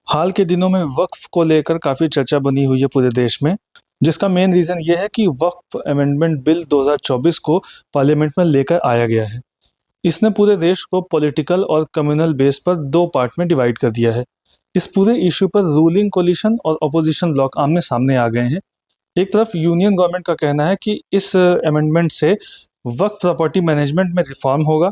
हाल के दिनों में वक्फ को लेकर काफ़ी चर्चा बनी हुई है पूरे देश में, जिसका मेन रीज़न ये है कि वक्फ अमेंडमेंट बिल 2024 को पार्लियामेंट में लेकर आया गया है। इसने पूरे देश को पॉलिटिकल और कम्युनल बेस पर दो पार्ट में डिवाइड कर दिया है। इस पूरे इशू पर रूलिंग कोलिशन और अपोजिशन ब्लॉक आमने सामने आ गए हैं। एक तरफ यूनियन गवर्नमेंट का कहना है कि इस अमेंडमेंट से वक्फ प्रॉपर्टी मैनेजमेंट में रिफॉर्म होगा।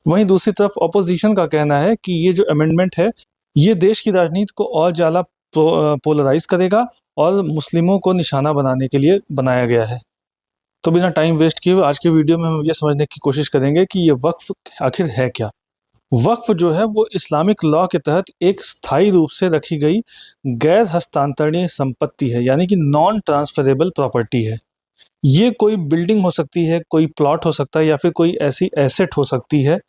वहीं दूसरी तरफ अपोजिशन का कहना है कि ये जो अमेंडमेंट है, ये देश की राजनीति को और ज़्यादा पोलराइज करेगा और मुस्लिमों को निशाना बनाने के लिए बनाया गया है। तो बिना टाइम वेस्ट किए हुए आज के वीडियो में हम ये समझने की कोशिश करेंगे कि ये वक्फ आखिर है क्या। वक्फ जो है वो इस्लामिक लॉ के तहत एक स्थायी रूप से रखी गई गैर हस्तांतरणीय संपत्ति है, यानी कि नॉन ट्रांसफरेबल प्रॉपर्टी है। ये कोई बिल्डिंग हो सकती है, कोई प्लॉट हो सकता है या फिर कोई ऐसी एसेट हो सकती है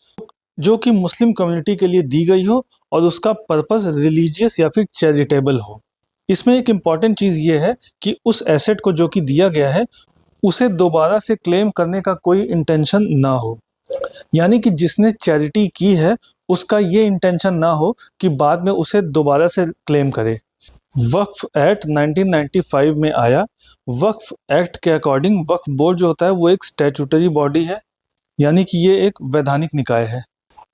जो कि मुस्लिम कम्युनिटी के लिए दी गई हो और उसका पर्पस रिलीजियस या फिर चैरिटेबल हो। इसमें एक इम्पॉर्टेंट चीज़ ये है कि उस एसेट को जो कि दिया गया है, उसे दोबारा से क्लेम करने का कोई इंटेंशन ना हो। यानी कि जिसने चैरिटी की है, उसका ये इंटेंशन ना हो कि बाद में उसे दोबारा से क्लेम करे। वक्फ एक्ट 1995 में आया। वक्फ एक्ट के अकॉर्डिंग वक्फ बोर्ड जो होता है वो एक स्टैट्यूटरी बॉडी है, यानी कि ये एक वैधानिक निकाय है।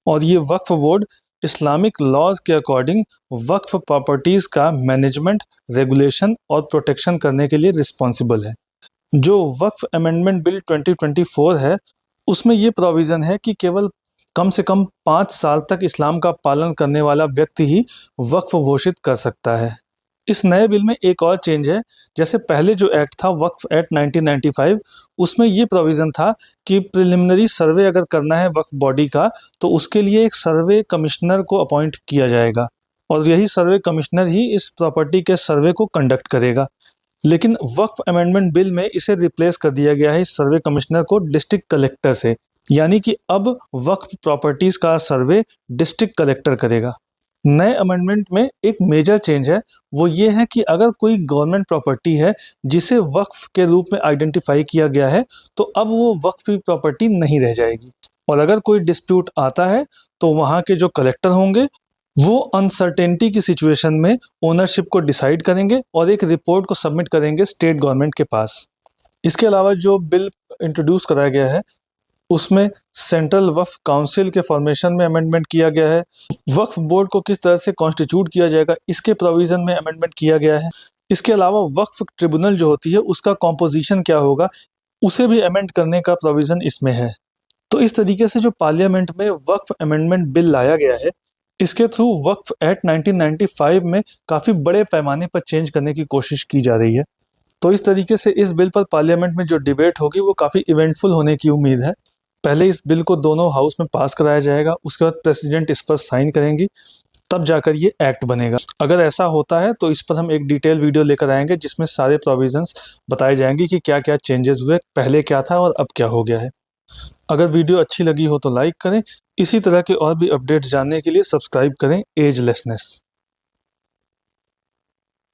और ये वक्फ बोर्ड इस्लामिक लॉज के अकॉर्डिंग वक्फ प्रॉपर्टीज़ का मैनेजमेंट, रेगुलेशन और प्रोटेक्शन करने के लिए रिस्पॉन्सिबल है। जो वक्फ अमेंडमेंट बिल 2024 है, उसमें ये प्रोविज़न है कि केवल कम से कम 5 साल तक इस्लाम का पालन करने वाला व्यक्ति ही वक्फ घोषित कर सकता है। इस नए बिल में एक और चेंज है। जैसे पहले जो एक्ट था वक्फ एक्ट 1995, उसमें ये प्रोविज़न था कि प्रिलिमिनरी सर्वे अगर करना है वक्फ बॉडी का, तो उसके लिए एक सर्वे कमिश्नर को अपॉइंट किया जाएगा और यही सर्वे कमिश्नर ही इस प्रॉपर्टी के सर्वे को कंडक्ट करेगा। लेकिन वक्फ अमेंडमेंट बिल में इसे रिप्लेस कर दिया गया है, इस सर्वे कमिश्नर को डिस्ट्रिक्ट कलेक्टर से। यानी कि अब वक्फ प्रॉपर्टीज़ का सर्वे डिस्ट्रिक्ट कलेक्टर करेगा। नए अमेंडमेंट में एक मेजर चेंज है, वो ये है कि अगर कोई गवर्नमेंट प्रॉपर्टी है जिसे वक्फ के रूप में आइडेंटिफाई किया गया है, तो अब वो वक्फ की प्रॉपर्टी नहीं रह जाएगी। और अगर कोई डिस्प्यूट आता है तो वहाँ के जो कलेक्टर होंगे वो अनसर्टेनिटी की सिचुएशन में ओनरशिप को डिसाइड करेंगे और एक रिपोर्ट को सबमिट करेंगे स्टेट गवर्नमेंट के पास। इसके अलावा जो बिल इंट्रोड्यूस कराया गया है, उसमें सेंट्रल वक्फ काउंसिल के फॉर्मेशन में अमेंडमेंट किया गया है। वक्फ बोर्ड को किस तरह से कॉन्स्टिट्यूट किया जाएगा, इसके प्रोविज़न में अमेंडमेंट किया गया है। इसके अलावा वक्फ ट्रिब्यूनल जो होती है उसका कॉम्पोजिशन क्या होगा, उसे भी अमेंड करने का प्रोविज़न इसमें है। तो इस तरीके से जो पार्लियामेंट में वक्फ अमेंडमेंट बिल लाया गया है, इसके थ्रू वक्फ एक्ट 1995 में काफ़ी बड़े पैमाने पर चेंज करने की कोशिश की जा रही है। तो इस तरीके से इस बिल पर पार्लियामेंट में जो डिबेट होगी वो काफ़ी इवेंटफुल होने की उम्मीद है। पहले इस बिल को दोनों हाउस में पास कराया जाएगा, उसके बाद प्रेसिडेंट इस पर साइन करेंगी, तब जाकर ये एक्ट बनेगा। अगर ऐसा होता है तो इस पर हम एक डिटेल वीडियो लेकर आएंगे जिसमें सारे प्रोविजंस बताए जाएंगे कि क्या क्या चेंजेस हुए, पहले क्या था और अब क्या हो गया है। अगर वीडियो अच्छी लगी हो तो लाइक करें। इसी तरह के और भी अपडेट्स जानने के लिए सब्सक्राइब करें एजलेसनेस।